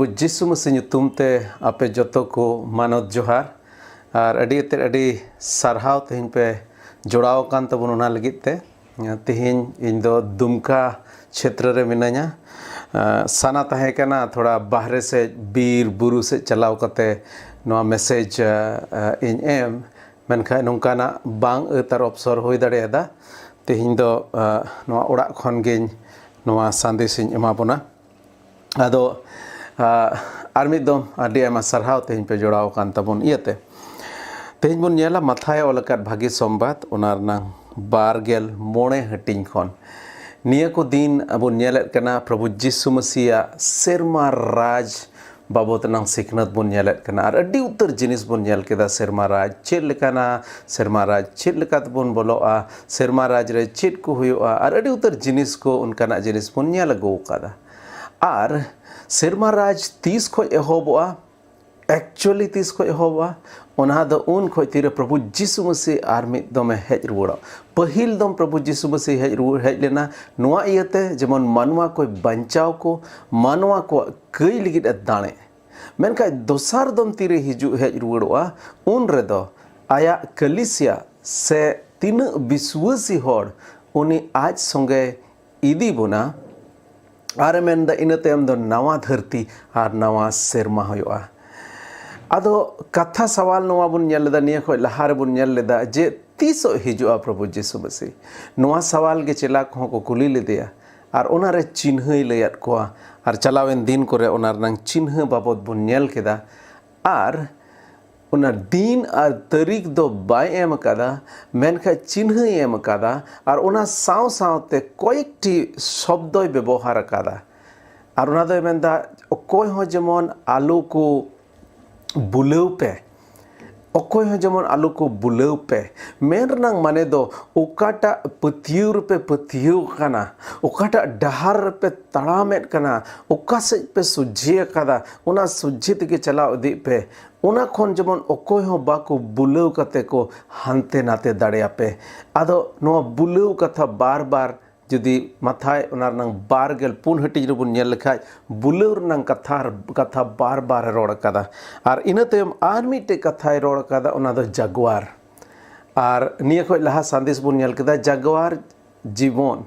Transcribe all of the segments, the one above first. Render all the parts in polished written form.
प्रभु जिसु मसीह nyutum te ape joto ko manot johar ar adi sarhaw tehin pe jodaw kan tabon ona lagit te tehin indo dumka क्षेत्र रे मिनाया साना तहे कना थोड़ा बाहरे से बीर बुरु से चलाव कते नोआ मैसेज इन एम मेनखा नोंकाना बांग तर अवसर होई दाड़ेदा तेहिं दो नोआ ओड़ा खन गेन नोआ संदेश इन एमा बोना आदो आर मिदम आदि आयमा सरहाव तेहिं पे जोड़ाव कान तबन इयते तेहिं बन नेला माथाय ओलकात भागी संबाद ओनार नांग बारगेल मोणे हटिंग खन निया को दिन अब नेलेत कना प्रभु जिसु मसीहा सेरमा राज बाबत नांग सिखनत बन नेलेत कना आर अड्डी उत्तर जिनिस बन नेल केदा सेरमा राज चेद लेकाना सेरमा राज चेद लेकात बन बोलोआ सेरमा राज रे चेद को हुयोआ आर अड्डी उत्तर जिनिस को उनकाना जिनिस बन नेल गो कादा आर सेरमा राज 30 खो एहोबआ एक्चुअली 30 खो एहोबआ ओना दो उन खो तीरे प्रभु जिसु मसीह आर मिद दमे हेज रुवड़ा पहिल दम प्रभु जिसु मसीह हेज लेना नोआ इयते जेमन मानवा को बंचाव को मानवा को कई लिगित दाणे मेनका दोसार दम तीरे हिजु हेज रुवड़ा उन रेदो आया कलिसिया से तीन विश्वासी होड़ उनी आज संगे इदी बोना आर मेन द इनते हम दो नवा धरती आर नवा सेरमा होयोआ आदो कथा सवाल नोआ बुन नेल लेदा निया खो लहार बुन नेल लेदा जे तीसो हिजुआ प्रभु जिसु मसीह नोआ सवाल के चेला को कुली लेदेया आर ओनारे चिन्ह लैयात कोआ आर चलावेन दिन करे ओनार नंग चिन्ह बाबत बुन नेल केदा आर ओना दिन आर तारीख दो बाय एम कादा मेनखा चिन्ह एम कादा आर ओना साव सावते कयेकटी शब्दय व्यवहार कादा आर ओना दो मेनदा अकय हो जेमन आलू को बुलेव पे अकय हो जेमन आलू को बुलेव पे मेन रनांग माने दो ओकाटा पतियुर पे पतियु काना ओकाटा डहार पे तड़ामेट काना ओका से पे सुझे कादा ओना सुझे के चलाव दी पे ओना खन जेमन अकय हो बाको बुलेव कते को हानते नाते दाड़ेया पे आदो नोआ बुलेव कथा बार बार जुदी माथाय ओनार नंग बारगेल पुन हटिज रबुन नेल लेखाय बुलेव नंग कथा बार बार रोड़ कादा आर इना तयम आर मिटे कथाय रोड़ कादा ओना दो जागवार आर निया खय लहा संदेश बुन नेल केदा जागवार जीवन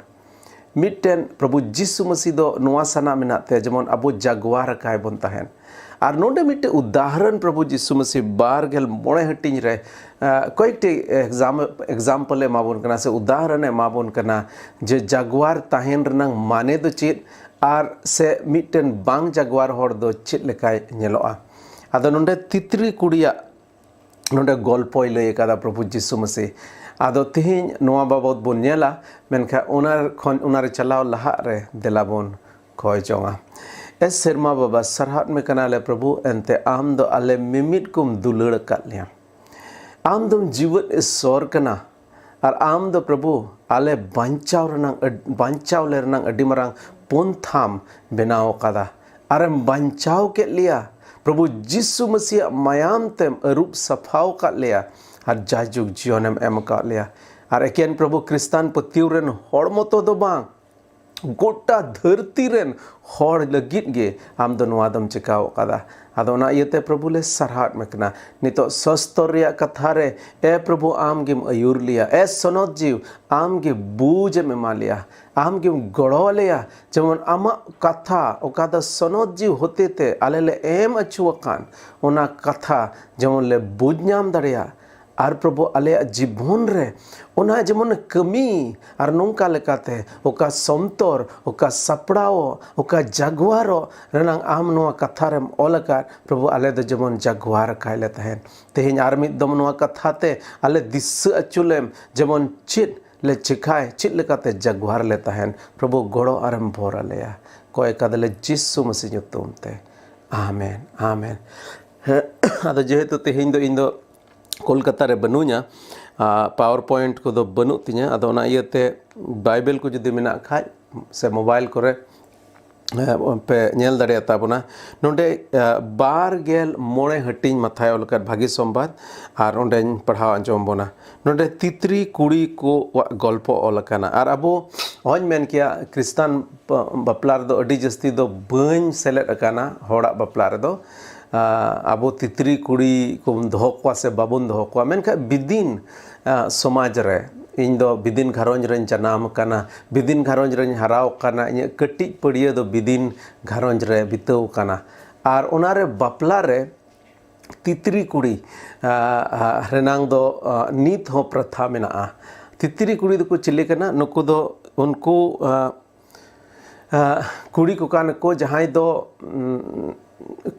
मिटेन प्रभु जिसु मसीह दो नोआ सना मेनाते जेमन अबो जागवार काय बन ताहेन आर नोंडे मिटे उदाहरण प्रभु जिसु मसीह बारगेल मोड़े हटिंग रे कयेकटी एग्जाम्पल एमाबोन कना से उदाहरण एमाबोन कना जे जागवार ताहेन रनांग माने दो चेद आर से मिटेन बांग जागवार होड़ दो चेद लेकाय नेलोआ आदो नोंडे तित्री कुड़िया नोंडे गल्पय लय कादा प्रभु जिसु मसीह आदो तिहिं नोआ बाबत बोन नेला मेनखा ओनार चलाव लहा रे देलाबोन खय जोंगा ए सेरमा बाबा सरहद में कनाले प्रभु एंते आम दो आले मिमिट कुम दुलड़ काट लिया आम दम जीवन ईश्वर कना और आम दो प्रभु आले बांचाव ले रनांग अड्डी मरांग पोंथाम बनाव कादा आरे बांचाव के लिया प्रभु जिसु मसीह मायाम तेम रूप सफाव काट लिया और जाजुग जीवनम एम काट लिया और एकेन प्रभु क्रिस्तान पतियुरन हड़मतो दो बांग गोटा धरती रेन हड़ लगित गे आम दो नोआ दम चिकाव कादा आदो ना इयते प्रभु ले सरहाट मेकना नितो सस्तर रिया कथा रे ए प्रभु आम गिम अयुर लिया ए सनत जीव आम गे बूझ में मालिया आम गिम गड़ो लिया जेमन आमा कथा ओका द सनत जीव होते ते आले ले एम अचुवकान ओना कथा जेमन ले बूझ नाम दड़िया आर प्रभु आले जीवन रे ओना जेमन कमी आर नोंका लेकाते ओका समतर ओका सपड़ाओ ओका जागवारो रनांग आम नोआ कथा रेम ओलका प्रभु आले द जेमन जागवार कायले तहेन तेहिं आर मिद दम नोआ कथाते आले दिस्स अचुलेम जेमन चित ले चिखाय चित लेकाते जागवार ले तहेन प्रभु गड़ो आरम भोर आलेया कोय कादले जिसु मसीह nyutum ते आमेन आमेन आदो जेहेतु तेहिं दो इन दो कोलकाता रे बनुया पावर पॉइंट को दो बनु तिया अदो ना इयते बाइबल को जुदी मेना खाय से मोबाइल करे पे नेल दाड़े ताबोना नोंडे 12 हटिंग माथाय ओलकर भागी संबाद और ओंडे पढ़ाव आंजम बोना नोंडे तितरी कुड़ी को गल्प ओलकाना और अबो हज मेन किया क्रिस्तान बापला दो अडी जस्ती दो बन सेलेद अकाना होड़ा बापला दो अबो तितरी कुड़ी को दोहो को से बाबुन दोहो को मेनखा बिदिन समाज रे इन दो बिदिन घरोंज रन जनाम काना बिदिन घरोंज रन हराव काना इन कटी पड़िया दो बिदिन घरोंज रे बिताव काना और उनारे बापला रे तितरी कुड़ी रेनांग दो नीत हो प्रथा मेना तितरी कुड़ी दो को चिले कना नुकु दो उनको कुड़ी को कान को जहां दो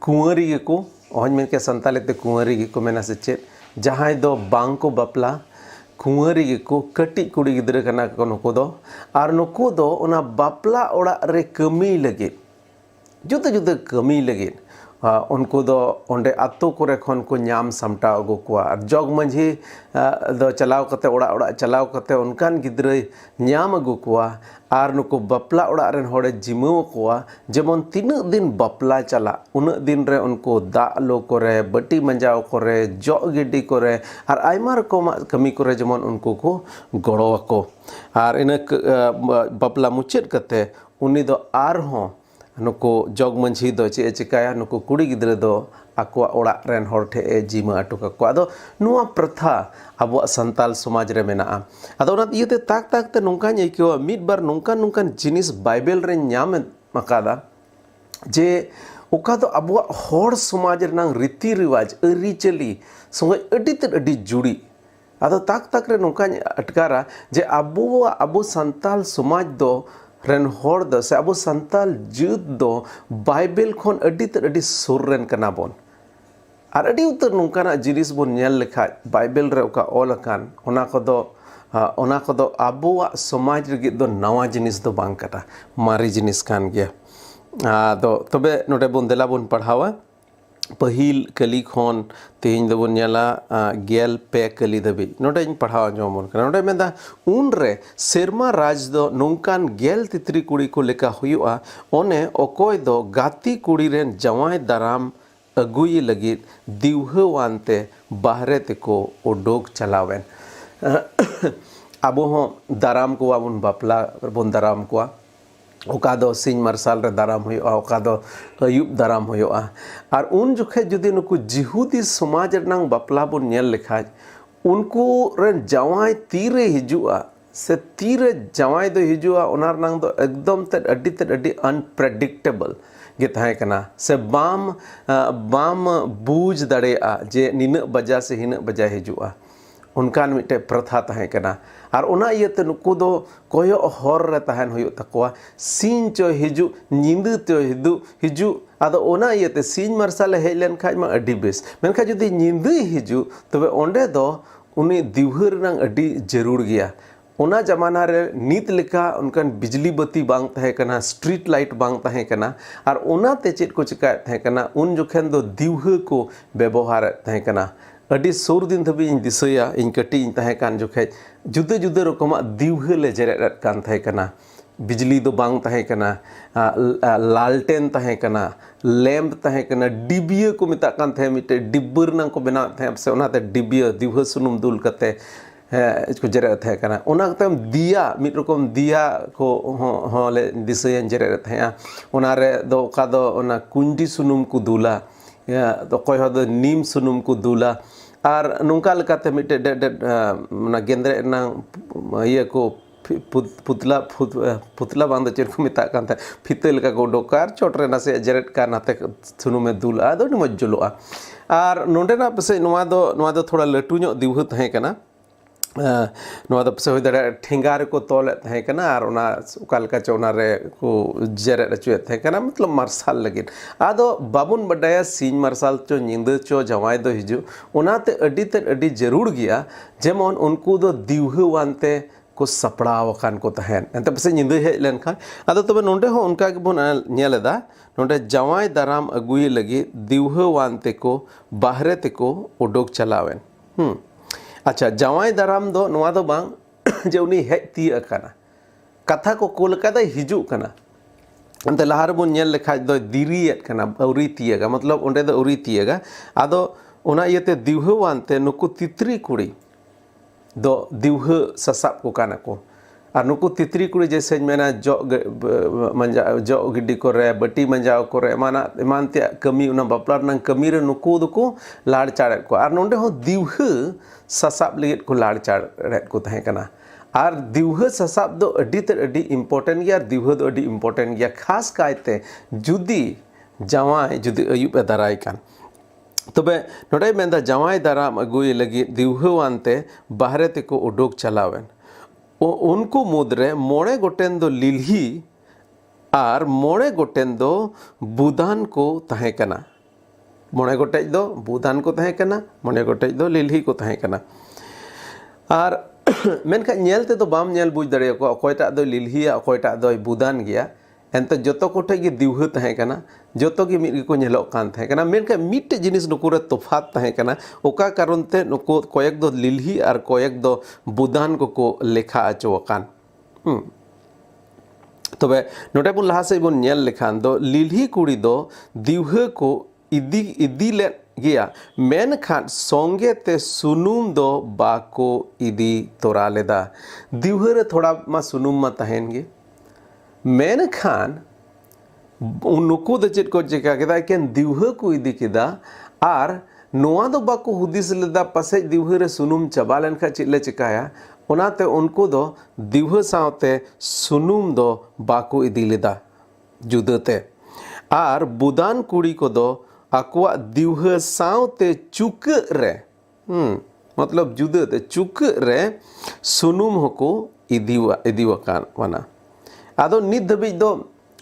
कुंवरी को हज में के संताले ते कुंवरी को मेना से चेत जहां दो बांग को बापला कुंवरी को कटी कुड़ी गिद्रे कना को नुकु दो और नुकु दो उना बापला ओड़ा रे कमी लगे जुदा जुदा कमी लगे उनको दो ओंडे आतो करे खन को नाम सामटा अगु को और जग मंझी दो चलाव कते ओड़ा ओड़ा चलाव कते उनकान गिद्रे नाम अगु को और नुको बापला ओड़ा रेन होड़े जिमाव को जेमन तीना दिन बापला चला उन दिन रे उनको दा लो करे बटी मंजाव करे जो गिडी करे और आयमा रकम कमी करे जेमन उनको को गड़ो को और इन बापला मुचेद कते उनी दो आर हो नुको जग मंझी दो चे चिकाया नुको कुड़ी गिद्रे दो आकुआ ओड़ा रेन होड़ ठे जिमा अटुका को आदो नुआ प्रथा अब संताल समाज रे मेना आदो ना इयते ताक ताक ते नोंका इको मिड बार नोंकान नोंकान जिनिस बाइबल रे न्याम मकादा जे ओका दो अब होड़ समाज रेनांग रीति रिवाज अरी चली संगे अडी ते अडी जुड़ी आदो ताक ताक रे नोंका अटकारा जे अब संताल समाज दो रेन होड़ दो से अब संताल जुद दो बाइबल खोन अडी ते अडी सुर रेन कना बोन और अडी उतर नोंकाना जिनिस बोन नेल लेखा बाइबल रे ओका ऑल अकान ओना को दो आबुआ समाज रे दो नवा जिनिस दो बांग कटा मारी जिनिस कान गया दो तबे नोटे बोन देला बोन पढ़ावा पहिल कली खोन तेज दबन नेला गेल पे कली दबी नोटे पढ़ावा जमन कना नोटे मेदा उन रे सेरमा राज दो नोंकान गेल तितरी कुड़ी को लेका हुआ ओने ओकोय दो गाती कुड़ी रेन जवाय दाराम अगुई लगी दिवहवानते बाहरे तेको ओडोक चलावेन आबो हो दाराम को आबुन बापला बोन दाराम को ओका दो सिंह मार्शल रे दाराम हुआ ओका दो अयुब दाराम हुआ और उन जोखे जुदी नुकु जिहुदी समाज रनांग बापला बोन नेल लेखा उनको रेन जवाय तीरे हिजुआ से तीरे जवाय दो हिजुआ ओना रनांग दो एकदम ते अड्डी अनप्रेडिक्टेबल गे तहां कना से बाम बूझ दड़ेआ जे निन बजा से हिन बजा हिजुआ उनकान मिटे प्रथा तहां कना और ओना इयते नुकु दो कोयो हर रे तहान हुयो तकोआ सीन चो हिजु निंद तो हिजु आदो ओना इयते सीन मार्शल हेज लेन खाज मा अड्डी बेस मेनखा जुदी निंद हिजु तबे ओंडे दो उनी दिवहर रंग अड्डी जरूर गया ओना जमाना रे नीत लेका उनकान बिजली बत्ती बांग तहे कना स्ट्रीट लाइट बांग तहे कना और ओना ते चेत को चिका तहे कना उन जोखेन दो दिवह को व्यवहार तहे कना अडी सोर दिन धबी इन दिसया इन कटी इन तहे कान जोखे जुदे जुदे रकमा दिवह ले जरेत कान तहे कना बिजली दो बांग तहे कना लालटेन तहे कना लैम्प तहे कना डिबिया को मिता कान तहे मिटे डिब्बर नंग को बना तहे से ओनाते डिबिया दिवह सुनुम दुल कते इसको जरेत तहे कना ओना तम दिया मिट रकम दिया को हो ले दिसया जरेत तहे ओना रे दो का दो ओना कुंडी सुनुम को दुला या तो कोई हो नीम सुनुम को दुला और नौका लेकाते मिटे ना गेंद्रे ना ये को पुतला बांध चेर को मिता कान फिते लेका को डोकार चोटरे ना से जरेट का नाते सुनुम में दुल आदो नि मज जुलुआ और नोंडे ना पसे नोवा दो थोड़ा लटू ᱧᱚᱜ दिवह तहे कना नोवा दो पसे होय दाड़ा ठेंगा रे को तोले तहे कना और ओना ओका लेका चोना रे को जरेट अचुए तहे कना मतलब मार्शल लगे आदो बाबुन बडाया सीन मार्शल चो निंद चो जवाय दो हिजु ओनाते अडी जरूर गया जेमन उनको दो दिवह वानते को सपड़ाव कान को तहन एंते पसे निंद हेज लेन खान आदो तबे नोंडे हो उनका के बोन नेलेदा नोंडे जवाय दाराम अगुई लगी दिवह वानते को बाहरे ते को ओडोक चलावेन अच्छा जवाय दाराम दो नोवा दो बांग जे उनी हेज ती अकाना कथा को कोल कदा हिजु कना अंत लहार बन नेल लेखाज दो दिरियत कना अउरी तियगा मतलब ओंडे दो अउरी तियगा आदो ओना इयते दिवहवानते नुकु तित्री कुड़ी दो दिवह ससाब को काना को और नुकु तित्री कुड़ी जैसे मेना जो मंजा जो गिड्डी को रे बटी मंजाव को रे माना इमानते कमी उना बापलार नंग कमी रे नुकु दुको लाड़ चाड़े को और नोंडे हो दिवह ससाब लिगित को लाड़ चाड़े को तहे कना और दिवह ससाब दो अडी इम्पोर्टेंट गया दिवह दो अडी इम्पोर्टेंट गया खास कायते जुदी जवाई जुदी अयुब दाराय कान तबे नोडे मेंदा जवाई दाराम अगुई लगी दिवहवानते बाहरे तेको उडोक चलावेन उनको मुद्रे मोड़े गोटेन दो लिल्ही और मोड़े गोटेन दो बुदान को तहे कना मोड़े गोटेज दो बुदान को तहे कना मोड़े गोटेज दो लिल्ही को तहे कना और मेनखा नेलते तो बाम नेल बुझ दड़े को अकोयटा दो लिल्ही अकोयटा दो बुदान गया एंते जोतो कोठे गे दिवह तहे कना जोतो गे मिट को नेलोक कान तहे कना मेनखा मिट जिनिस नुकुरे तफात तहे कना ओका कारण ते नुको कोयक दो लिल्ही और कोयक दो बुदान को लेखा अचोकान तबे नोटे बुन लहा से बुन नेल लेखान दो लिल्ही कुड़ी दो दिवह को इदी ले गया मेनखान सोंगे ते सुनुम दो बाको इदी तोरा लेदा दिवह रे थोड़ा मा सुनुम मा तहेन गे मेनखान उनको दो चेत को चिका केदा केन दिवह को इदी केदा आर नोआ दो बाको हुदिस लेदा पसे दिवह रे सुनुम चबा लेनखा चिले चिकाया ओनाते उनको दो दिवह सावते सुनुम दो बाको इदी लेदा जुदते आर बुदान कुड़ी को दो अकवा दिवह सावते चुक रे मतलब जुदते चुक रे सुनुम होको इदिवा कान वना आदो नित धबिज दो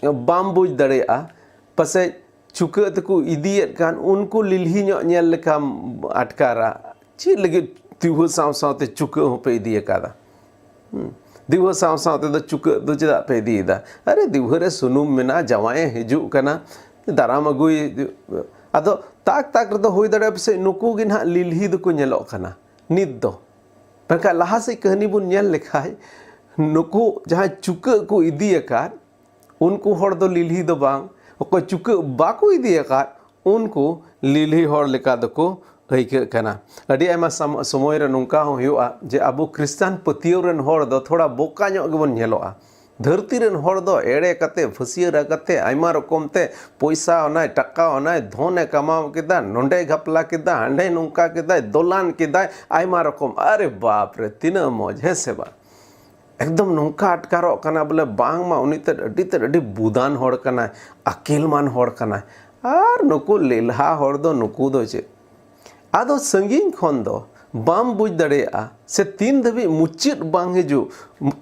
बाम बुझ दड़ेया पसे चुका तको इदियत कान उनको लिल्ही ᱧᱚᱜ ᱧᱮᱞ लेखा अटकारा ची लगे दिवह साव सावते चुका हो पे इदिय कादा दिवह साव सावते दो चुका दो चेदा पे इदियदा अरे दिवह रे सुनुम मेना जवाए हिजु कना दाराम अगुई आदो ताक ताक दो होई दड़े पसे नुकु गिन हा लिल्ही दो को ᱧᱮᱞᱚᱜ कना नित दो पका लहा से कहानी बुन ᱧᱮल लेखाय नुकु जहाँ चुक को इदियकार उनको हर दो लिल्ही दो बांग ओको चुक बाको इदियकार उनको लिल्ही हर लेका दको अइक कना अडी आयमा समय रे नोंका हो हुआ जे अबो क्रिश्चियन पतियो रन हर दो थोड़ा बोका ᱧᱚᱜ गेबन ᱧᱮᱞᱚᱜᱼᱟ धरती रन हर दो एड़े कते फसियरा कते आयमा रकम ते पैसा ओनाय टाका ओनाय धोने कमाव केदा नोंडे घपला केदा हांडे नोंका केदा दोलान केदा आयमा रकम अरे बाप रे तीना मौज है से बा एकदम नोंका अटकारो कना बोले बांग मा उनीते अडी बुदान हर कना अकेलमान हर कना आर नुकु लेलहा हर दो नुकु दो चे आदो संगीन खन दो बाम बुझ दड़ेया से तीन धबी मुचित बांग हिजु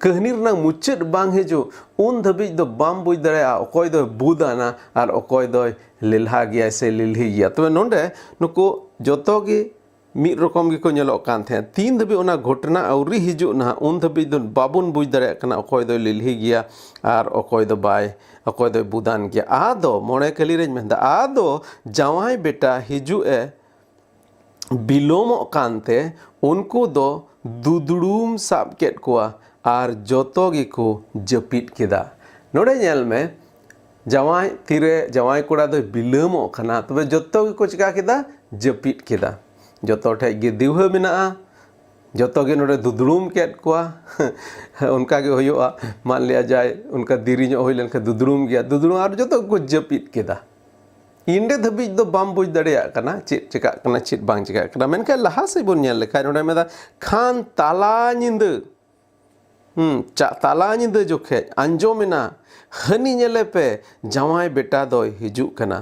कहनी रना मुचित बांग हिजु उन धबी दो बाम बुझ दड़ेया अकोय दो बुदाना और अकोय दो लेलहा गया से लिल्ही गया तो नोंडे नुकु जोतो गी मिट रकम गे को ᱧᱮᱞᱚᱜ कान थे तीन धबी ओना घटना अवरी हिजु ना उन धबी दो बाबुन बुझ दड़े कना अकोय दो लिल्ही गया और अकोय दो बाय अकोय दो बुदान गया आदो मोड़े कली रे मेंदा आदो जवाई बेटा हिजु ए बिलोम कानते उनको दो दुदुड़ुम साब केट कोआ और जोतो गे को जपिट केदा नोड़े ᱧᱮल में जवाई तीरे जवाई कोड़ा दो बिलोम खाना तबे जोतो गे को चिका केदा जपिट केदा जोतो ठे गे दिवह मेना जोतो गे नोड़े दुदुड़ुम केट कोआ उनका गे होयोआ मान लिया जाए उनका दिरी ᱧᱚᱜ होई लेनखा दुदुड़ुम गया दुदुड़ुम और जोतो को जपिट केदा इंडे धबी दो बाम बुझ दड़ेया कना चित चिका कना चित बांग चिका कना मेनका लहा से बुन ᱧᱮल लेखा नोड़े मेदा खान ताला ᱧिंद ताला ᱧिंद जोखे आंजोमेना हनी ᱧᱮᱞᱮ पे जवाई बेटा दो हिजु कना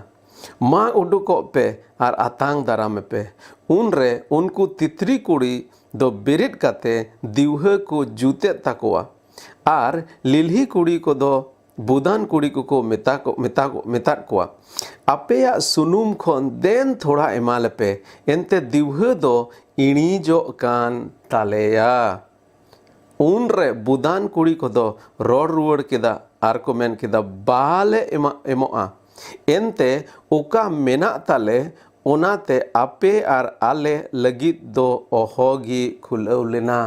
मा उडुको पे और आतांग दाराम पे उन रे उनको तितरी कुड़ी दो बेरिट काते दिवह को जूते तकोआ और लिल्ही कुड़ी को दो बुदान कुड़ी को मेता कोआ अपेया सुनुम खन देन थोड़ा एमाल पे एंते दिवह दो इणी जो कान तालेया उन रे बुदान कुड़ी को दो रोड रुवड़ केदा आर को मेन केदा बाले एमोआ एंते ओका मेना ताले ओनाते आपे आर आले लगित दो ओहोगी खुलौ लेना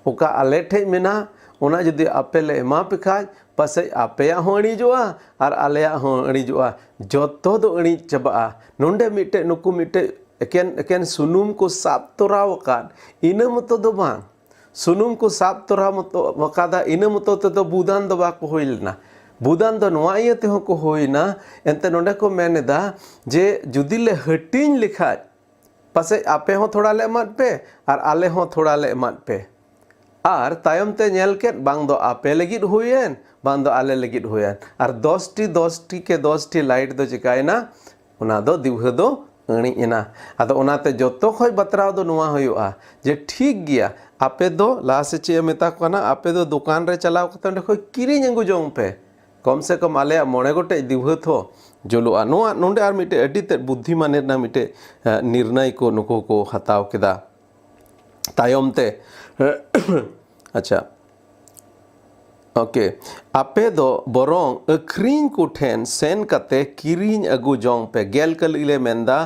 ओका आले ठे मेना ओना जदि आपे ले एमा पे खाज पासे आपेया हो अणिजोआ और आलेया हो अणिजोआ जोतो दो अणि चबा नोंडे मिटे नुकु मिटे एकेन सुनुम को साब तोराव कान इना मतो दो बांग सुनुम को साब तोरा मतो वकादा इना मतो तो बुदान दो बाको होइलना बुदान दो नोआ इयते हो को होइना एंते नोंडे को मेनेदा जे जुदिले हटिन लिखा पासे आपे हो थोड़ा ले एमात पे और आले हो थोड़ा ले एमात पे और तायम ते नेल के बांग दो आपे लगित हुएन बांग दो आले लगित हुएन और 10टी के 10टी लाइट दो चिकायना उना दो दिवह दो अणी इना आदो उनाते जोतो खोय बतराव दो नुआ हुआ जे ठीक गया आपे दो लासे चे मेता को ना आपे दो दुकान रे चलाव कते खोय किरिñ अंगु जोंग पे कम से कम आले मोड़े गोटे दिवह थो जोलुआ नोआ नोंडे आर मिटे अडी ते बुद्धिमानेर ना मिटे निर्णय को नुको को हताव केदा तायम ते अच्छा ओके आपे दो बोरोंग अखरीन को ठेन सेन कते किरिñ अगु जोंग पे गेल कलिले मेंदा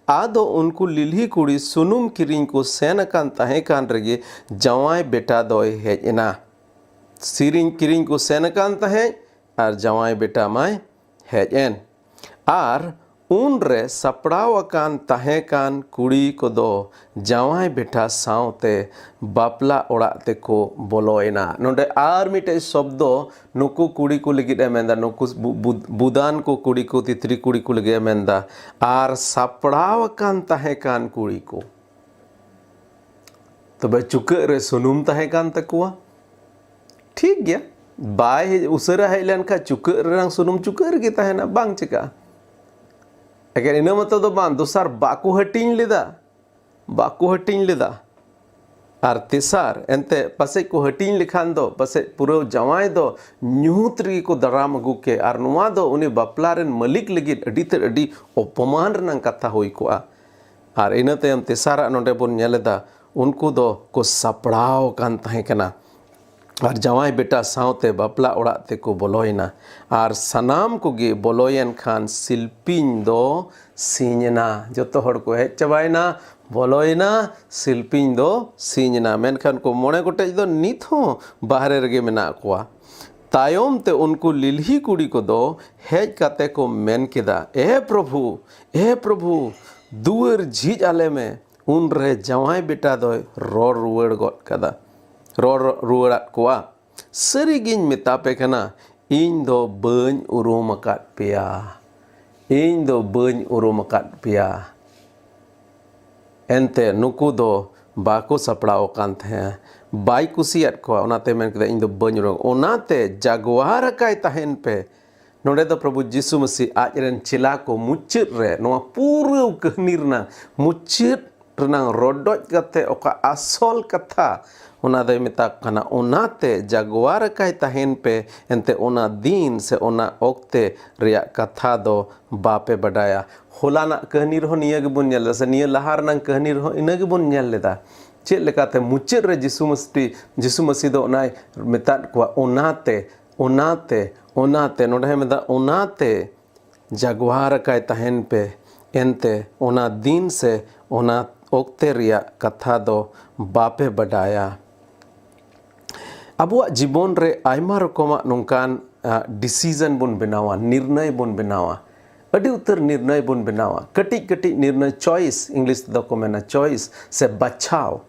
आदो उनको लिलही कुड़ी सुनुम किरिñ को सेन कान तहे कान रेगे जवाय बेटा दोय हेजना सिरिñ किरिñ को सेन कान तहे और जवाय बेटा माय हेजन और उन रे सपड़ाव अकान तहे कान कुड़ी को दो जवाय बेटा सावते बापला ओड़ा ते को बोलोयना नोंडे आर मिटे शब्दो नुकु कुड़ी को लगित मेंदा नुकु बुदान को कुड़ी को तितरी कुड़ी को लगे मेंदा आर सपड़ाव अकान तहे कान कुड़ी को तबे चुके रे सुनुम तहे कान तकुआ ठीक गया बाय उसरा हेलन का चुके रंग सुनुम चुके रे गे तहेना बांग चिका अगर इन मत दो बांग दोसार बाको हटिंग लेदा और तेसार एंते पासे को हटिंग लिखान दो पासे पूरा जवाय दो न्यूत री को दराम अगु के और नुआ दो उनी बापला रेन मालिक लगित अडी ते अडी अपमान रनंग कथा होई को और इन तायम तेसारा नोंडे बोन नेलेदा उनको दो को सपड़ाव कान तहे कना और जवाय बेटा सावते बापला ओड़ा ते को बोलोयना और सनाम को गे बोलोयन खान शिल्पीन दो सींजना जोतो हड़ को हेज चबायना बोलोयना शिल्पीन दो सींजना मेनखान को मोड़े गोटेज दो नित हो बाहरे रगे मेना कोआ तायम ते उनको लिलही कुड़ी को दो हेज काते को मेन केदा ए प्रभु दुअर झीज आले में उन रे जवाय बेटा दो रोर रुवड़ गद कदा रोर रुवड़ात कोआ सरिगिन मेता पे कना इन दो बाñ उरुम अकाद पेया इन दो बाñ उरुम अकाद पेया एंते नुकु दो बाको सपड़ाव कान थे बाई कुसियात को ओनाते मेन केदा इन दो बाñ उरुम ओनाते जागवार काय तहेन पे नोडे दो प्रभु यीशु मसीह आजरेन चिला को मुच्चित रे नोआ पूरा कहनी रना मुच्चित रना रोडोज कते ओका आसल कथा उना दे मिता कना उनाते जागवार काय तहेन पे एंते उना दिन से उना ओक्ते रिया कथा दो बापे बडाया होलाना कहनी रहो निया गे बुन नेल से निया लहार नंग कहनी रहो इना गे बुन नेल लेदा चेक लेकाते मुच्चित रे यीशु मसीह दो नाय मितात को उनाते नोडे मेदा उनाते जागवार काय तहेन पे एंते उना दिन से उना ओक्ते रिया कथा दो बापे बडाया अब जीवन रे आयमा रकमा नोंकान डिसीजन बन बनावा निर्णय बन बनावा अड़ी उतर निर्णय बन बनावा कटी कटी निर्णय चॉइस इंग्लिश दो को मेना चॉइस से बचाव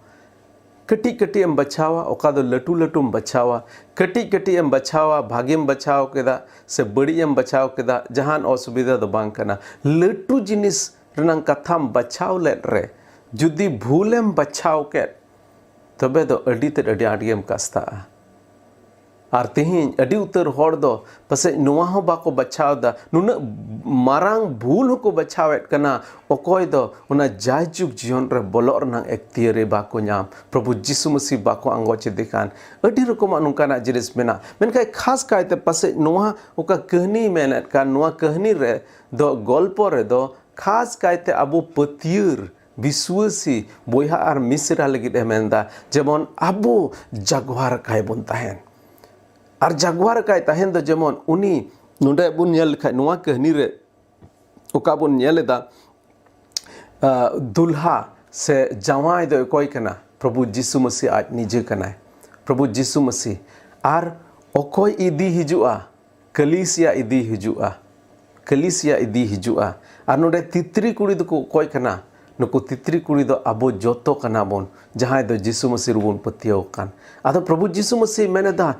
कटी कटी एम बचावा ओका दो लटू लटूम बचावा कटी कटी एम बचावा भागेम बचाव केदा से बड़ी एम बचाव केदा जहान असुविधा दो बांग कना लटू जिनिस रनंग कथाम बचाव लेट रे जुदी भूलेम बचाव के तबे दो अड़ी ते अड़ी आडियम कस्ता और तेहिं अड़ी उतर होड़ दो पसे नुआ हो बाको बचावदा नुना मारांग भूल को बचावेट कना ओकोय दो उना जायजुग जीवन रे बोलो रना एक्तियरे बाको नाम प्रभु यीशु मसीह बाको अंगोचे दिखान अड़ी रकम नुकाना जिनिस मेना मेनखाय खास कायते पसे नुआ ओका कहनी मेनेट का नुआ कहनी रे दो गल्प रे दो खास कायते अबो पतियर विश्वासी बोया और मिसरा लगित मेंदा जेमन अबो जागवार काय बन तहेन और जागवार काय तहेन दो जेमन उनी नुडे बुन नेल खाय नुआ कहनी रे ओका बुन नेलेदा दुल्हा से जवाय दो कोई कना प्रभु यीशु मसीह आज निजे कनाय प्रभु यीशु मसीह और Okoi idi hijua, kalisia idi hijua, kalisia idi hijua. Ar node titri kuri do okoi kana, nuku titri kuri do abo joto kana bon, jahai do Jisu Masih rubun patiau kan. Ado Prabhu Jisu Masih meneda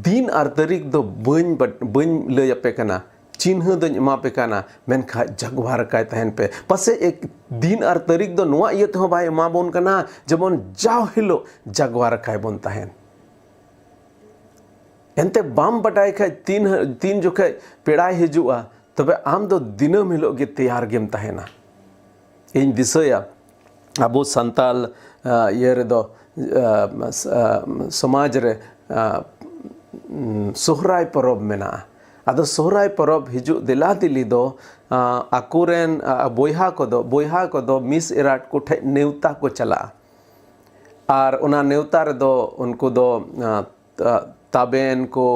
din ar tarik do bañ lay ape kana, चिन्ह दो एमा पे काना मेनखा जगवार काय तहन पे पसे एक दिन आर तारीख दो नोआ इयत हो भाई एमा बोन कना जमन जाव हिलो जगवार काय बोन तहन एंते बाम बटाई खाय तीन जोखे पेड़ाय हिजुआ तबे आम दो दिनम हिलो गे तैयार गेम तहना इन दिसया अबो संताल ये रे दो समाज रे सोहराय परब मेना आदो सोहराय परब हिजु दिला दिली दो आकुरेन बोयहा को दो मिस इराट को ठे नेवता को चला आर उना नेवता रे दो उनको दो ताबेन को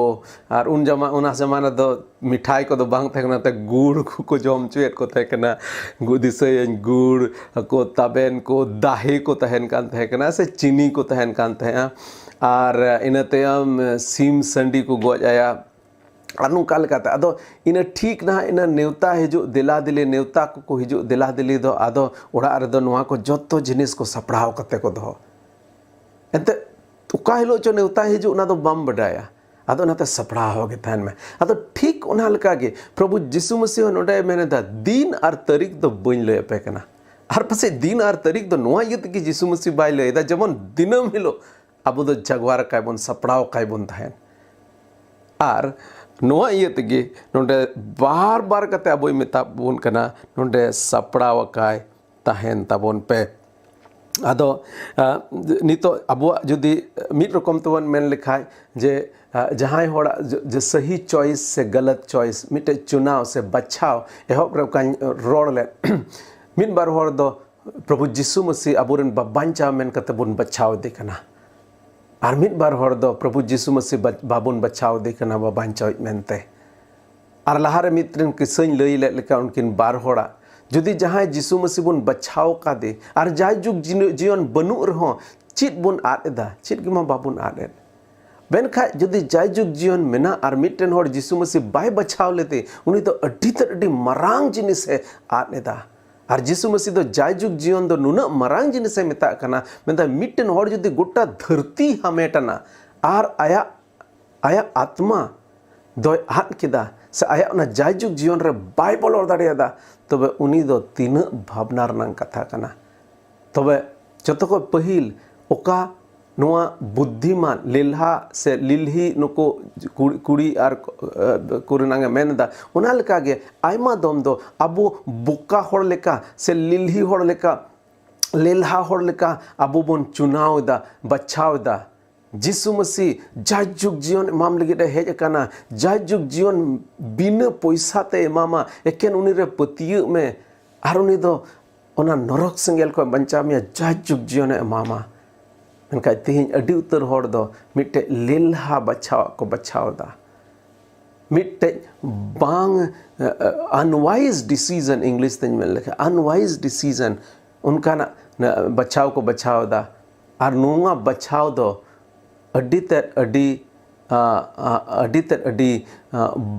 आर उना जमाना दो मिठाई को दो बांग थेकना ते गुड़ को जम चुएत को थेकना गुदिसे गुड़ को ताबेन को दाहे को तहन कान थेकना से चीनी को तहन कान थे आर इनतेम सीम संडी को गोज आया अनु काल काता अदो इन ठीक ना इन नेवता हिजु दिला दिली नेवता को हिजु दिला दिली दो आदो ओड़ा रे दो नोआ को जत्तो जिनिस को सपड़ाव कते को दो एंते उका हिलो चो नेवता हिजु ना दो बम बडाया आदो नाते सपड़ाव गे थान में आदो ठीक उना लका गे प्रभु जिसु मसीह नोडे मेने दा दिन आर तारीख दो बइन लय पे कना आर पसे दिन आर तारीख दो नोआ यत की जिसु मसीह बाय लय दा जमन दिनम हिलो अबो दो जगवार काय बोन सपड़ाव काय बोन थान आर नोआ इयतगे नोंडे बार बार कते अबोय मेता बोन कना नोंडे सपड़ाव काय तहन ताबोन पे आदो नितो अबो जुदी मिद रकम तबन मेन लिखाय जे जहां होड़ा जो सही चॉइस से गलत चॉइस मिटे चुनाव से बचाव एहब रे कान रोड ले मिद बार होड़ दो प्रभु जिसु मसीह अबोरन बाबांचा मेन कते बोन बचाव देखना आर मिद बार होड़ दो प्रभु जिसु मसीह बाबुन बचाव देखना बाबांचाव मेनते आर लहारे मित्रन किसइन लई ले लेका उनकिन बार होड़ा जुदी जहां जिसु मसीह बुन बचाव का दे आर जाय जुग जीवन बनु रहो चित बुन आदेदा चित गिमा बाबुन आदे बेनखा जुदी जाय जुग जीवन मेना आर मिटन होड़ जिसु मसीह बाय बचाव लेते उनी तो अड्डी मरांग जिनिस है आदेदा आर जिसु मसीह दो जाय जुग जीवन दो नुना मरांग जिनिस है मेता कना मेदा मिटन होड़ जुदी गोटा धरती हमेटना आर आया आत्मा दो हाथ किदा से आया उना जाय जुग जीवन रे बाय बोलर दाड़ियादा तबे उनी दो तीन भावना रनांग कथा कना तबे जतो को पहिल ओका नोआ बुद्धिमान लिल्हा से लिल्ही नुको कुड़ी आर कुरनांगे मेनदा उना लेका गे आयमा दम दो अबो बुक्का होड़ लेका से लिल्ही होड़ लेका लिल्हा होड़ लेका अबो बोन चुनाव दा बचाव दा जिसु मसीह जाय जुग जीवन माम लगी हेज काना जाय जुग जीवन बिना पैसा ते मामा एकेन उनी रे पतिय में आर उनी दो ओना नरक संगेल को बंचा में जाय जुग जीवन मामा मेनका तिहिं अडी उतर होड़ दो मिटे लिल्हा बचाव को बचाव दा मिटे बांग अनवाइज डिसीजन इंग्लिश तंज में लिखा अनवाइज डिसीजन उनका ना बचाव को बचाव दा आर नोंगा बचाव दो अडी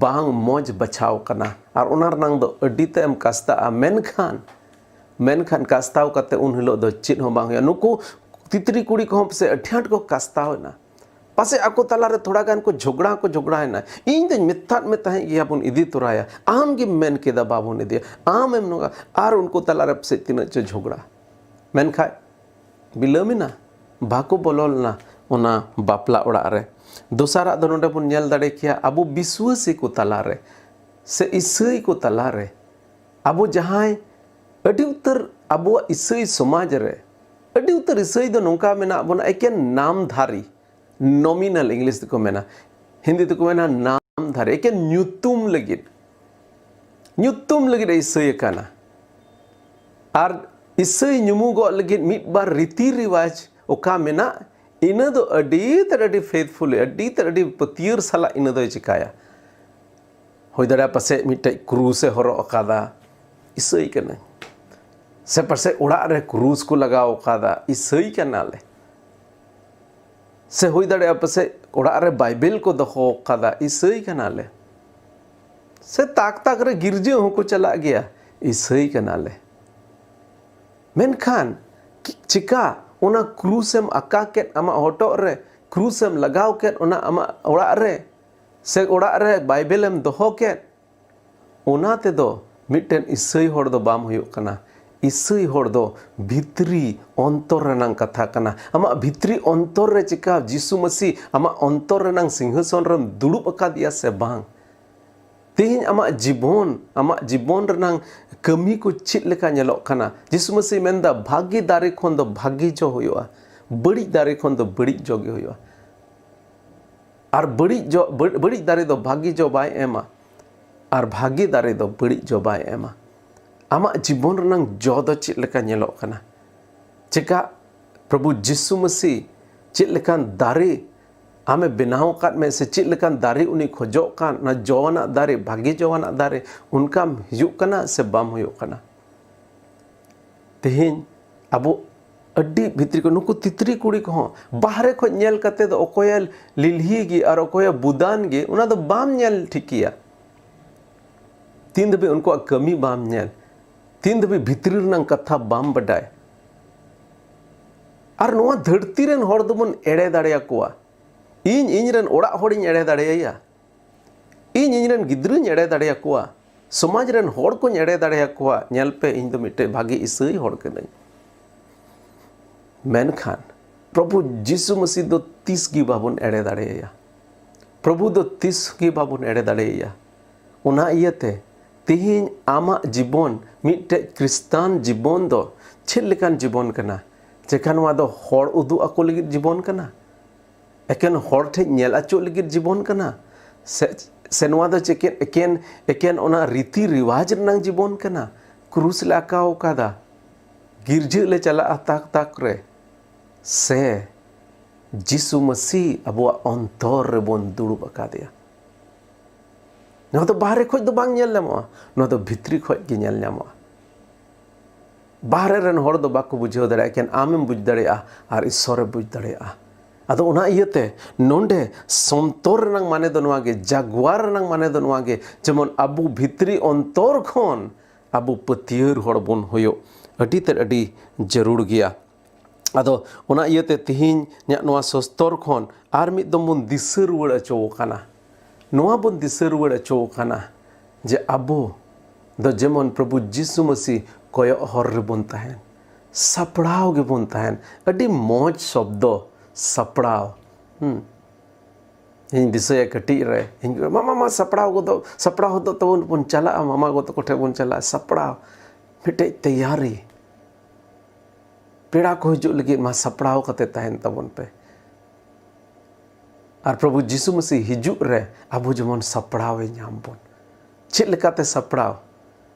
बांग मौज बचाव कना और उनार नांग दो अडी ते एम कास्ता मेनखान कास्ताव कते उन हिलो दो चित हो बांग नुकु तितरी कुड़ी को से अठ्याट को कास्ताव ना पासे आको तला रे थोड़ा गान को झगड़ा है ना इन दिन मिथात में तहे गया बुन इदी तुराया आम गे मेन के दा बाबू ने दिया आम एम नोगा आर उनको तला रे से तिन च झगड़ा मेनखा बिलमिना बाको बोलल ना ओना बापला ओड़ा रे दोसारा दो नोडे बुन नेल दाड़े किया अबो विश्वासी को तला रे से ईसाई को तला रे अबो जहां अडी उतर अबो ईसाई समाज रे अडी उतर ईसाई दो नोका मेना बोना एकेन नामधारी नॉमिनल इंग्लिश को मेना हिंदी को मेना नामधारी एकेन न्यूतुम लगिद ईसाई काना आर ईसाई ᱧᱩᱢᱩ गो लगिद मिद बार रीति रिवाज ओका मेना इना दो अडी फेथफुल अडी पतियर साला इना दो चिकाया होय दाड़ा पासे मिटे क्रूस हरो अकादा ईसाई कना से पासे उड़ा रे क्रूस को लगाओ अकादा ईसाई कना ले से हुई दाड़े पासे ओड़ा रे बाइबल को दोहो कादा ईसाई कनाले से ताक ताक रे गिरजे होको चला गया ईसाई कनाले मेनखान चिका उना क्रूसेम आका के आमा हटो रे क्रूसेम लगाव के उना आमा ओड़ा रे से ओड़ा रे बाइबलम दोहो के उना ते दो मिटन ईसाई होड़ दो बाम हुयो कना ईसाई होड़ दो भित्री अंतर रनांग कथा कना आमा भित्री अंतर रे चिका जीसु मसीह आमा अंतर रनांग सिंहासन रम दुड़ुब अकादिया से बांग तेहिं आमा जीवन रनांग कमी को चित लेका नेलोक कना जीसु मसीह मेंदा भागी दारे खन दो भागी जो हुयोआ बड़ी दारे खन दो बड़ी जो गे हुयोआ और बड़ी दारे दो भागी जो बाय एमा और भागी दारे दो बड़ी जो बाय एमा आमा जीवन रनांग जो दो चित लेका नेलोक कना चिका प्रभु जीसु मसीह चित लेकान दारे आमे बेनाव काट में से चित लेकान दारे उनी खोजो कान ना जवाना दारे भागी जवाना दारे उनका हिजुक कना से बाम हुयो कना तेहिं अबो अड्डी भित्री को नुकु तितरी कुड़ी को बाहरे खो नेल कते दो ओकोय लिलही गी और ओकोय बुदान गी उना दो बाम नेल ठिकिया तीन दबे उनको कमी बाम नेल तीन दबे भित्री रनांग कथा बाम बडाय और नोआ धरती रेन होड़ दोबन एड़े दाड़ेया कोआ इन रन ओड़ा होड़िन एड़े दाड़ेया इन रन गिद्रन एड़े दाड़ेया कोआ समाज रन होड़ को एड़े दाड़ेया कोआ नेल पे इन दो मिटे भागी ईसाई होड़ कनाई मेनखान प्रभु जीसु मसीह दो 30 गी बाबुन एड़े दाड़ेया प्रभु दो 30 गी बाबुन एड़े दाड़ेया उना इयते तिहिन आमा जीवन मिटे क्रिस्तान जीवन दो चेद लेकान जीवन कना जेखान वा दो होड़ उदु आको लगित जीवन कना एकेन होड़ ठे नेल आचो लगित जीवन कना से नवा दो चेकेन एकेन ओना रीति रिवाज रनांग जीवन कना क्रूस ले आकाव कादा गिरजे ले चला ताक ताक रे से जीसु मसीह अबुआ अंतर रे बोन दुड़ुब अकादेया नवा दो बाहरे खोज दो बांग नेल ᱧᱟᱢᱚᱜᱼᱟ नवा दो भित्री खोज गे नेल ᱧᱟᱢᱚᱜᱼᱟ बाहरे रन होड़ दो बाको बुझाव दाड़े केन आमेम बुझ दाड़ेया और ईश्वरे बुझ दाड़ेया आदो उना इयते नोंडे संतर रनांग माने दो नवा गे जागवार रनांग माने दो नवा गे जेमन अबु भित्री अंतर खन अबु पतियर होड़ बोन होयो अडी ते अडी जरूर गया आदो उना इयते तिहिन न्या नवा सस्तर खन आर मिद दम बोन दिसर रुवाड़ अचो काना नवा बोन दिसर रुवाड़ अचो काना जे अबु दो जेमन प्रभु जीसु मसीह कोयो हर रे बोन ताहेन सपड़ाव गे बोन ताहेन अडी मौज शब्द सपड़ाव इन दिसया कटी रे इन मामा सपड़ाव दो तो बोन चला मामा गो तो कोठे बोन चला सपड़ाव मिटे तैयारी पेड़ा को हिजुग लगी मा सपड़ाव कते ताहेन तबन पे और प्रभु जीसु मसीह हिजुग रे अबु जेमन सपड़ाव नाम बोन चेद लेकाते सपड़ाव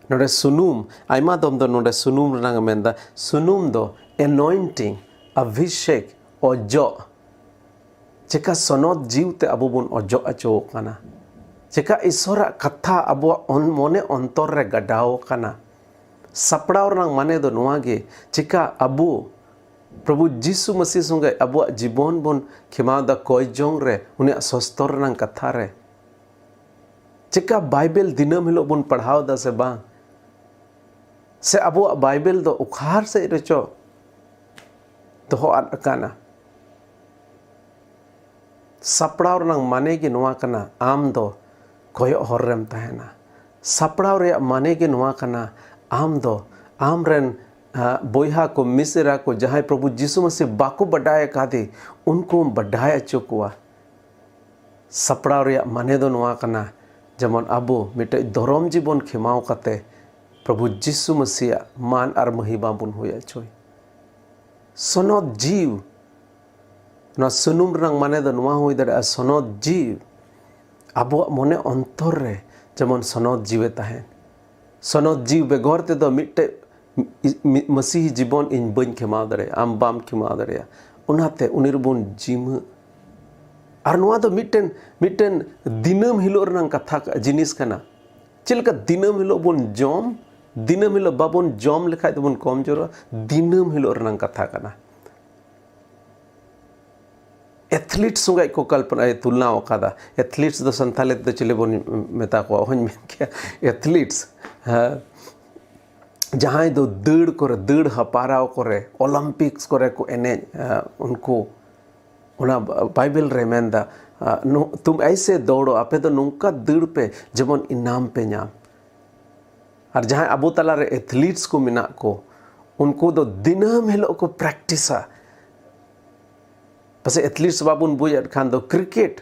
नोडे सुनुम आयमा दम दो नोडे सुनुम रनांग मेंदा सुनुम दो एनॉइंटिंग अभिषेक अजो चेका सनद जीवते अबु बोन अजो अचो काना चेका ईश्वरा कथा अबु मने अंतर रे गडाव काना सपड़ाव रनांग माने दो नोआ गे चिका अबु प्रभु जीसु मसीह संगे अबु जीवन बोन खेमा दा कोय जोंग रे उनिया सस्तर रनांग कथा रे चिका बाइबल दिनम हिलो बोन पढ़ाव दा से बांग से अबु बाइबल दो उखार से रेचो तो आद काना सपड़ाव रनांग माने गे नोआ कना आम दो कोयो हर रेम ताहेना सपड़ाव रे माने गे नोआ कना आम दो आम रेन बोहा को मिसरा को जहाँ प्रभु जीसु मसीह बाको बढ़ाए कादे उनको बढ़ाए अचो कोआ सपड़ाव रे माने दो नोआ कना जेमन अबो मिटे धर्म जीवन खेमाव कते प्रभु जीसु मसीह मान और महिमा बुन होया चोय सनद जीव ना सुनुम रंग माने दो नोआ होय दरे सनद जीव अबो मने अंतर रे जेमन सनद जीवे ताहेन सनद जीव बेगोर ते दो मिटे मसीह जीवन इन बन खेमा दरे आम बाम खेमा दरे उनाते उनिरबुन जिम और नोआ दो मिटेन दिनम हिलो रनांग कथा जिनिस कना चेलका दिनम हिलो बोन जम दिनम हिलो बाबोन जम लेखाय तो बोन कम जोर दिनम हिलो रनांग कथा कना एथलीट संगे को कल्पना तुलना अकादा एथलीट्स दो संताली दो चले बन मेता को होñ मेन किया एथलीट्स जहां दो दड़ हपाराव करे ओलंपिक्स करे को एने उनको उना बाइबल रे मेंदा तुम ऐसे दौड़ो आपे तो नुका दड़ पे जेमन इनाम पे नाम और जहां अबो तला रे एथलीट्स को मिना को उनको दो दिनम हिलो को प्रैक्टिसा पसे एथलीट्स बाबुन बुझ खान दो क्रिकेट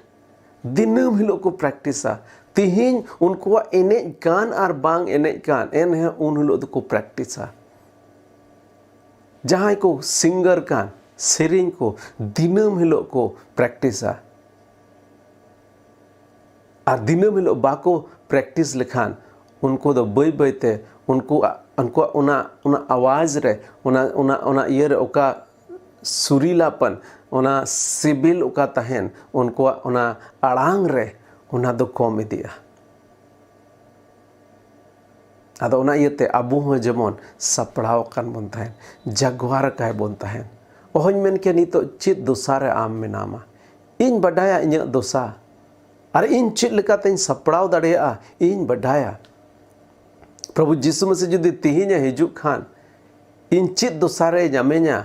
दिनम हिलो को प्रैक्टिसा तिहिन उनको एने कान और बांग एने कान एन है उन हिलो को प्रैक्टिसा जहां को सिंगर कान सेरिंग को दिनम हिलो को प्रैक्टिसा और दिनम हिलो बाको प्रैक्टिस लेखान उनको दो बई बईते उनको उना आवाज रे उना ये रे ओका सुरीलापन उना सिबिल उका तहन उनको उना अड़ांग रे उना दो कम इदिया आदो उना इयते अबू हो जेमन सपड़ाव कान बन तहन जगवार काय बन तहन ओहन मेन के नितो चित दोसारे आम मेनामा इन बडाया इन दोसा अरे इन चित लेकाते सपड़ाव दड़ेया इन बडाया प्रभु जीसु मसीह जुदी तिहिना हिजु खान इन चित दोसारे जामेना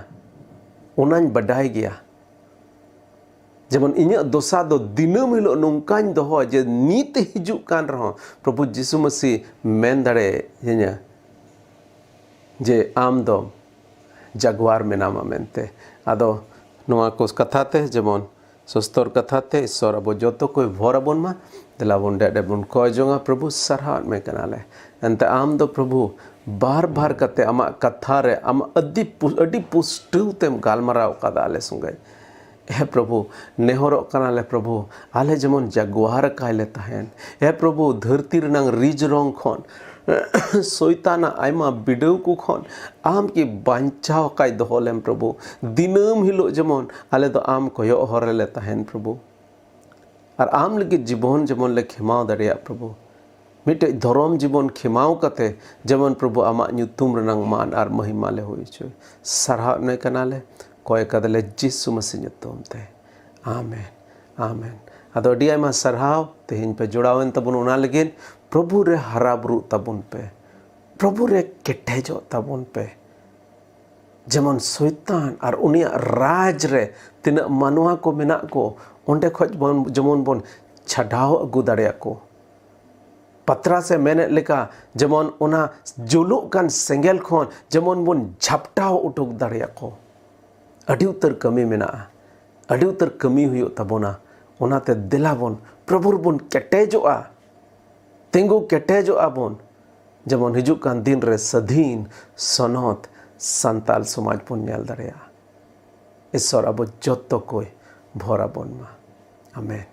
उनाñ बडाय गया जेमन इन दोसा दो दिनम हिलो नोंकाñ दोहो जे नीत हिजु कान रहो प्रभु जीसु मसीह मेन दड़े जे आम दो जगवार मेनामा मेनते आदो नोआ को कथाते जेमन सस्तर कथाते ईश्वर अब जो कोई भोर बन मा दिला बन डे बन कय जोंगा प्रभु सरहात में कनाले एंते आम दो प्रभु बार बार कते आमा कथा रे आम अडी पुष्टु तेम गालमाराव कदा आले संगे हे प्रभु नेहरो कनाले प्रभु आले जेमन जगवार कायले तहन हे प्रभु धरती रनांग रिज रंग खन शैताना आयमा बिडव को खन आम की बांचाव काय दोहलेम प्रभु दिनम हिलो जेमन आले दो आम कोयो हरले तहन प्रभु और आम लगे जीवन जेमन ले खेमाव दड़िया प्रभु मिटे धर्म जीवन खेमाव कते जेमन प्रभु आमा ᱧᱩᱛᱩᱢ रनांग मान और महिमा ले होई छ सरहा ने कनाले कोय कदले जीसु मसीह ᱧᱩᱛᱩᱢ ते आमेन आमेन आदो अडी आयमा सरहाव तेहिन पे जोड़ावन तबुन उना लगिन प्रभु रे हराबरू तबुन पे प्रभु रे केटेजो तबुन पे जेमन शैतान और उनिया राज रे तिना मानवा को मेना को ओंडे खज जेमन बन छडाव अगु दाड़िया को पत्रा से मेने लेका जेमन उना जुलु कान सेंगेल खन जेमन बन झपटाव उठुक दाड़िया को अडी उतर कमी मेना अडी उतर कमी हुयो तबोना ओनाते दिला बन प्रभु बन केटेजोआ तेंगु केटेजोआ बन जेमन हिजु कान दिन रे सधीन सनत संताल समाज बन नेल दाड़िया ईश्वर अब जतो कोई भरा बन मा आमेन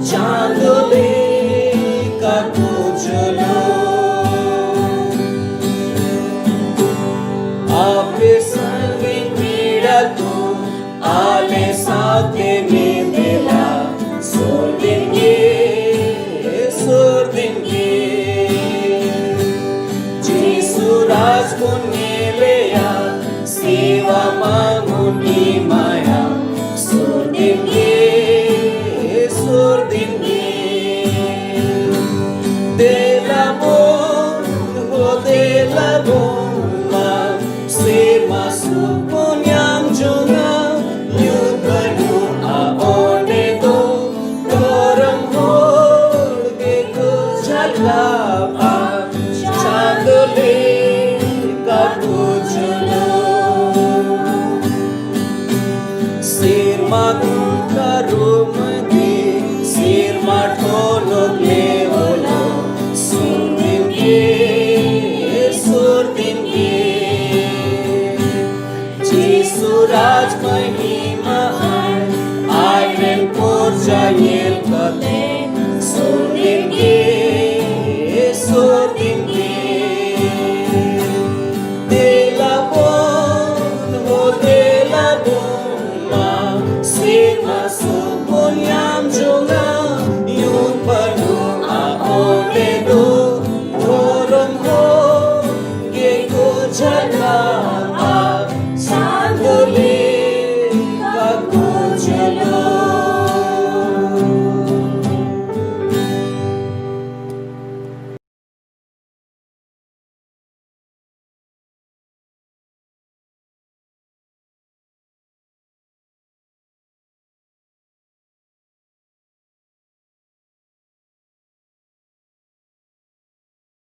Chandoli ka te me dela sur dinge Jisu raj kuneleya seva manguni maya sur dinge dela bon ho dela bon